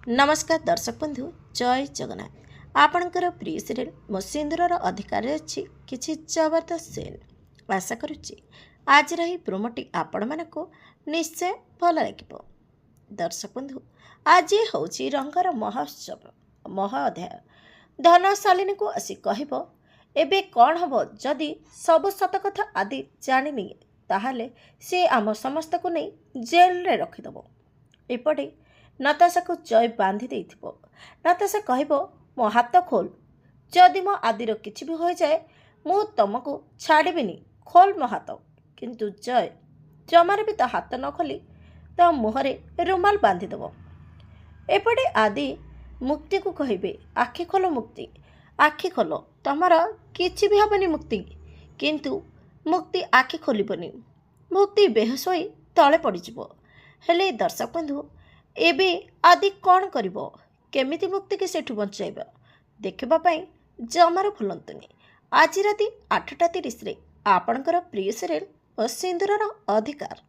नमस्कार दर्शक बंधु जय जगन्नाथ आपणकर प्रिय सीरियल मो सिंदूरर अधिकार अच्छी किसी जबरदस्त सीन आशा करुच्ची आज रही प्रोमोटी आपण मानक निश्चय भल लगे। दर्शक बंधु आज हूँ रंगर महोत्सव महोअध्याय धनशालिनी को आसी कहब एबे कौन हम जदि सब सत कथा आदि जानी ताहले से आम समस्त को नहीं जेल रे रखिदेव। एपटे नताशा को जय बांधि देइथिबो। नताशा कहब मो हाथ खोल जदि मो आदिर किछि भी हो जाए मु तुमको छाड़बिनी खोल मो हाथ। किंतु जय जमार भी तो हाथ न खोली तो मुहरे रुमाल बांधिदेव। एपटे आदि मुक्ति को कहबे आखि खोल मुक्ति आखि खोल तमर किछि भी हबनी मुक्ति। किंतु मुक्ति आखि खोलिबनी मुक्ति बेहोश होई तले पड़िजिबो। हेले दर्शक बंधु एबे आदि कौन करिवो केमिति मुक्ति के सेठु बचाइबा देखिबा पई जमार भूलंतुनी। आज राति 8:30 रे आपणकर प्रिय सीरियल सिंदूरर अधिकार।